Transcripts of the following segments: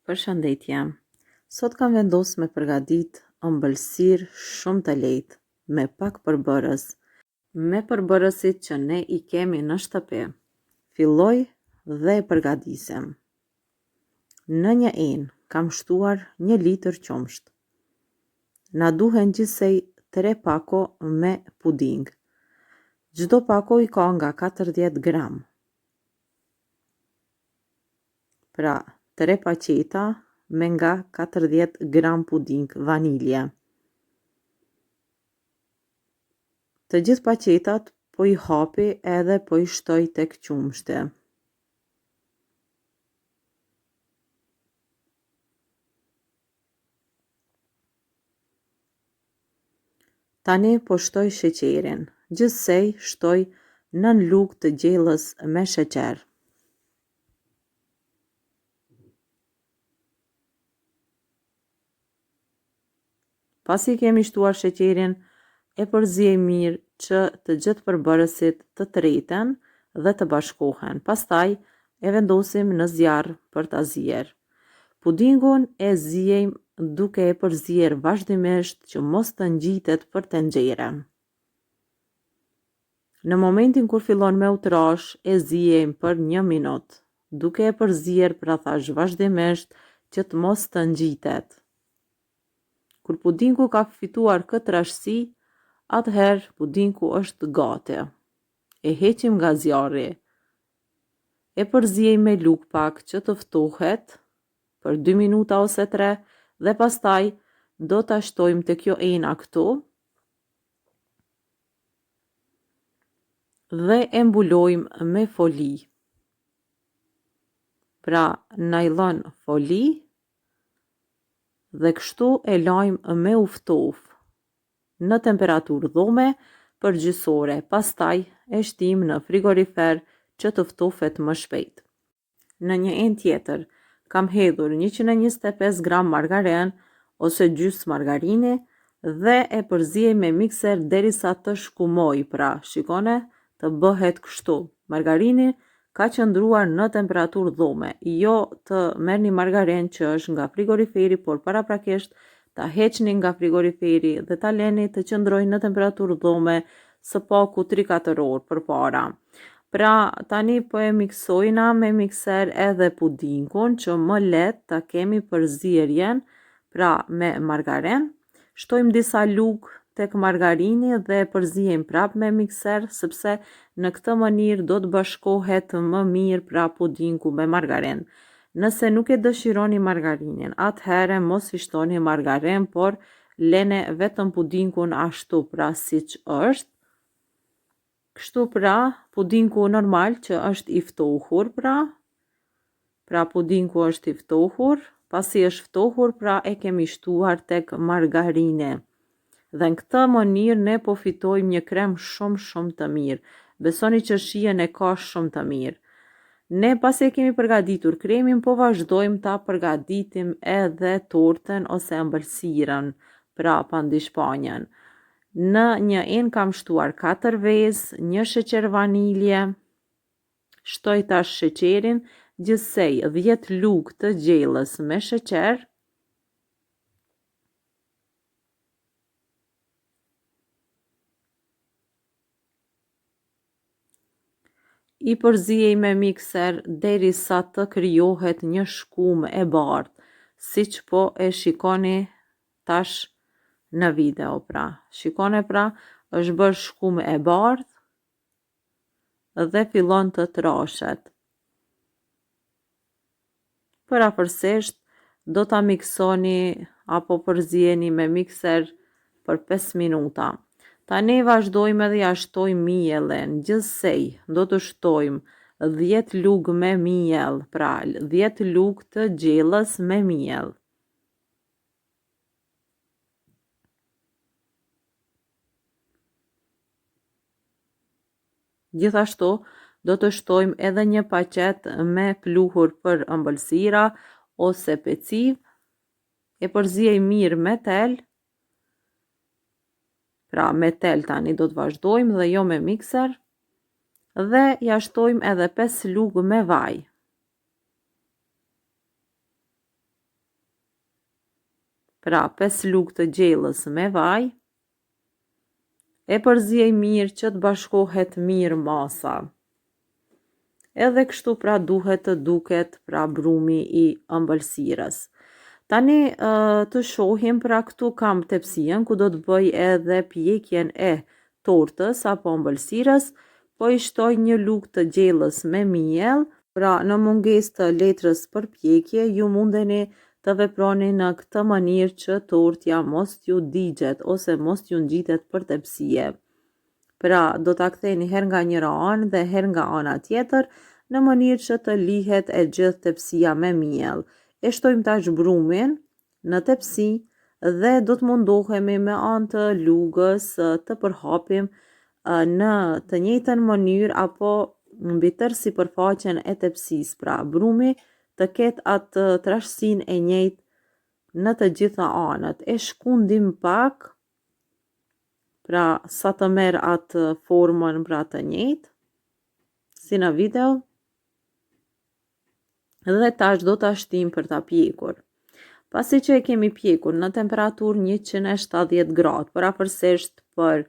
Përshëndetje. Sot kam vendosur me përgatit ëmbëlsirë shumë të lehtë, me pak përbërës, me përbërësit që ne I kemi në shtëpi. Filloj dhe e përgatisem. Në një enë kam shtuar 1 litër qumsht. Na duhen gjithsej 3 pako me puding. Çdo pako I ka nga 40 gram. Pra, 3 paqeta me nga 40 gram puding vanilje. Të gjithë paqetat po I hapi edhe po I shtoj tek qumshti. Tani po shtoj sheqerin. Gjithsej shtoj 9 lugë të gjellës me sheqer. Pasi kemi shtuar sheqerin, e përziej mirë që të gjithë përbërësit të treten dhe të bashkohen. Pastaj e vendosim në zjarr për ta zier. Pudingun e ziejmë duke e përzier vazhdimisht që mos të ngjitet për tenxhere. Në momentin kur fillon me u trash, e ziejmë për 1 minutë, duke e përzier pra thash vazhdimisht që të mos të ngjitet. Kur pudingu ka fituar këtë trashësi, atëherë pudingu është gati. E heqim nga zjarri. E përziejmë me lugë pak që të ftohet për 2 minuta ose 3 dhe pastaj do ta shtojmë te kjo ena këtu dhe e mbulojmë me foli. Pra, najlon foli dhe kështu e lajmë me u ftof në temperaturë dhome përgjithësore, pastaj e shtim në frigorifer që të ftofet më shpejt. Në një enë tjetër kam hedhur 125 gram margarin ose gjysmë margarini dhe e përziej me mikser derisa të shkumoj, pra shikone të bëhet kështu. Margarini ka qëndruar në temperaturë dhome, jo të merrni margarin që është nga frigoriferi, por paraprakisht ta heqni nga frigoriferi dhe ta leni të qëndrojë në temperaturë dhome së paku 3-4 orë përpara. Pra, tani po e miksojna me mikser edhe pudingun që më lehtë ta kemi përzierjen, pra me margarin. Shtojmë disa lugë tek margarini dhe përziejmë prap me mikser, sepse në këtë mënyrë do të bashkohet më mirë pra pudingu me margarin. Nëse nuk e dëshironi margarinin, atëherë mos I shtoni margarin, por lene vetëm pudingun ashtu pra siç është. Kështu pra, pudingu normal që është I ftohur pra pudingu është I ftohur, pasi është ftohur pra e kemi shtuar tek margarini. Dhe në këtë mënyrë ne po fitojmë një krem shumë të mirë. Besoni që shijen e ka shumë të mirë. Ne pasi e kemi përgatitur kremin, po vazhdojmë ta përgatitim edhe tortën ose ëmbëlsirën, pra pandishpanjen. Në një enë kam shtuar 4 vezë, 1 sheqer vanilje, shtoj tash sheqerin, gjithsej 10 lugë të gjellës me sheqer, I përziej me mikser derisa të krijohet një shkumë e bardhë, siç po e shikoni tash në video pra. Shikone pra, është bërë shkumë e bardhë dhe fillon të trashet. Përafërsisht do ta miksoni apo përzijeni me mikser për 5 minuta. Tani vazhdojmë edhe ja shtojmë mielin. Gjithsej do të shtojmë 10 lugë me miell, pra 10 lugë të gjellës me miell. Gjithashtu do të shtojmë edhe një paqet me pluhur për ëmbëlsira ose peciv, e përziej mirë me tel. Pra me tel tani do të vazhdojmë dhe jo me mikser dhe ja shtojmë edhe 5 lugë me vaj. Pra 5 lugë të gjellës me vaj. E përziej mirë që të bashkohet mirë masa. Edhe kështu pra duhet të duket pra brumi i ëmbëlsirës. Tani të shohim pra këtu kam tepsien ku do të bëj edhe pjekjen e tortës apo ëmbëlsirës, po i shtoj një lugë të gjellës me miell, pra në mungesë të letrës për pjekje ju mundeni të veproni në këtë mënyrë që tortja mos t'ju digjet ose mos t'ju ngjitet për tepsie. Pra do ta ktheni her nga njëra anë dhe her nga ana tjetër në mënyrë që të lihet e gjithë tepsia me miell. E shtojmë tash brumin në tepsi dhe do të mundohemi me anë të lugës të përhapim në të njëjtën mënyrë apo mbi tërë sipërfaqen e tepsisë. Pra brumi të ketë atë trashësinë e njëjtë në të gjitha anët. E shkundim pak, pra sa të merr atë formën pra të njëjtë, si në video. Dhe tash do ta shtim për ta pjekur. Pasi që e kemi pjekur në temperaturë 170 gradë, parafersisht për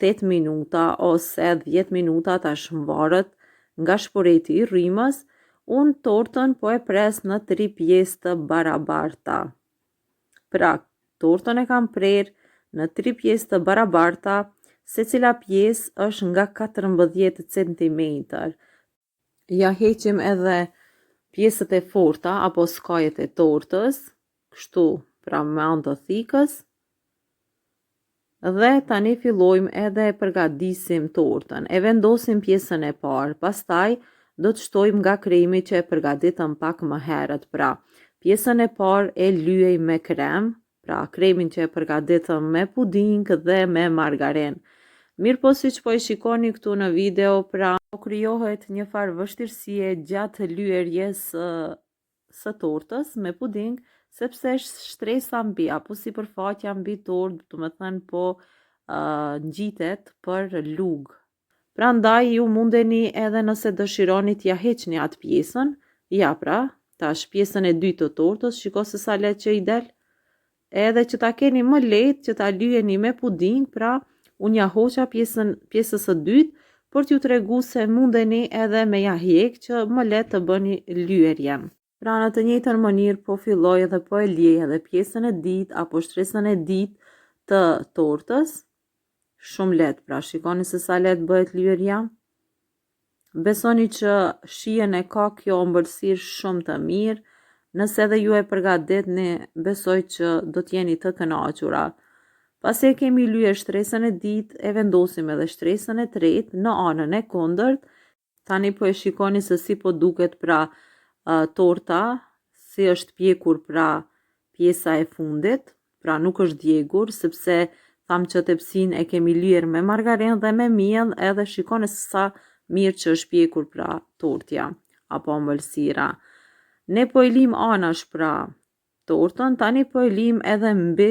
8 minuta ose 10 minuta, tash varet nga shpëreti i rrymës, unë tortën po e pres në 3 pjesë të barabarta. Pra, tortën e kam prerë në 3 pjesë të barabarta, se cila pjesë është nga 14 cm. Ja heqim edhe pjesët e forta apo skajet e tortës, kështu pra me anë të thikës. Dhe tani fillojmë edhe përgatisim tortën. E vendosim pjesën e parë, pastaj do të shtojmë nga kremi që e përgatitëm pak më herët. Pra, pjesën e parë e lyej me krem, pra kremin që e përgatitëm me puding dhe me margarin. Mirë po si që po i shikoni këtu në video, pra po krijohet një farë vështirësie gjatë lyerjes së tortës me puding, sepse shtresa mbi apo sipërfaqja mbi tortë, do të thënë po ngjitet për lugë. Prandaj ju mundeni edhe nëse dëshironi t'ja heqni atë pjesën, ja pra, tash pjesën e dytë të tortës, shiko se sa lehtë që i del. Edhe që ta keni më lehtë që ta lyeni me puding, pra unë ja hoqa pjesës së dytë për t'ju tregu se mundeni edhe me ja hjek që më lehtë të bëni lyerjen. Pra në të njëjtën mënyrë po filloj edhe po e liej edhe pjesën e dytë apo shtresën e dytë të tortës. Shumë lehtë, pra shikoni se sa lehtë bëhet lyerja. Besoni që shijen e ka kjo ëmbëlsirë shumë të mirë. Nëse edhe ju e përgatitni, besoj që do t'jeni të kënaqura. Pasi e kemi lyer shtresën e dytë, e vendosim edhe shtresën e tretë në anën e kundërt. Tani po e shikoni se si po duket pra torta, si është pjekur pra pjesa e fundit, pra nuk është djegur, sepse tham që tepsin e kemi lyer me margarin dhe me miell, edhe shikoni se sa mirë që është pjekur pra tortja apo ëmbëlsira. Ne po i lim anash pra tortën, tani po i lim edhe mbi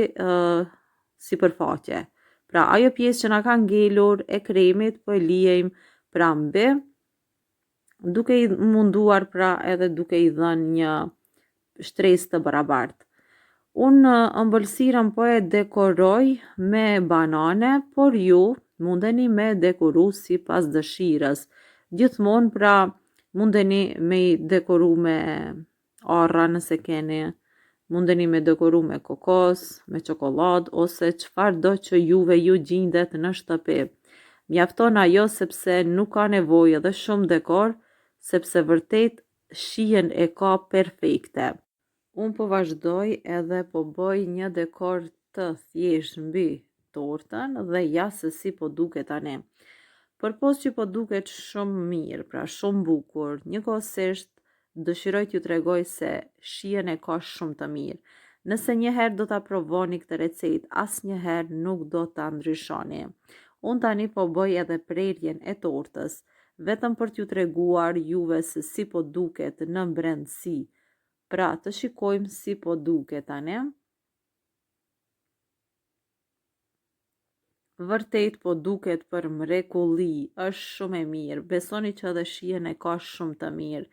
sipërfaqe. Pra ajo pjesë që na ka ngelur e kremit po e liejm pra mbi, duke i munduar pra edhe duke i dhënë një shtresë të barabartë. Unë ëmbëlsirën po e dekoroj me banane, por ju mundeni me dekoru si pas dëshirës. Gjithmonë pra mundeni me i dekoru me arra nëse keni, mundeni me dekoru me kokos, me çokoladë ose çfarëdo që juve ju gjendet në shtëpi. Mjafton ajo sepse nuk ka nevojë edhe shumë dekor, sepse vërtet shijen e ka perfekte. Unë po vazhdoj edhe po bëj një dekor të thjeshtë mbi tortën dhe ja se si po duket tani. Përpos që po duket shumë mirë, pra shumë bukur, njëkohësisht dëshiroj t'ju tregoj se shijen e ka shumë të mirë. Nëse njëherë do ta provoni këtë recetë, asnjëherë nuk do ta ndryshoni. Unë tani po bëj edhe prerjen e tortës, vetëm për t'ju treguar juve se si po duket në brendësi. Pra të shikojmë si po duket tani. Vërtet po duket për mrekulli, është shumë e mirë. Besoni që edhe shijen e ka shumë të mirë.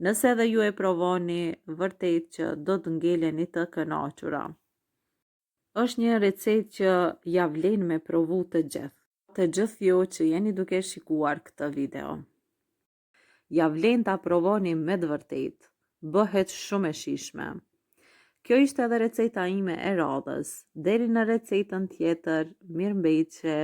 Nëse edhe ju e provoni, vërtet që do të ngeleni të kënaqura. është një recetë që ja vlen me provu të gjithë. Të gjithë ju që jeni duke shikuar këtë video. Ja vlen ta provoni me të vërtetë. Bëhet shumë e shijshme. Kjo ishte edhe receta ime e radhës. Deri në recetën tjetër, mirëmbëjtje.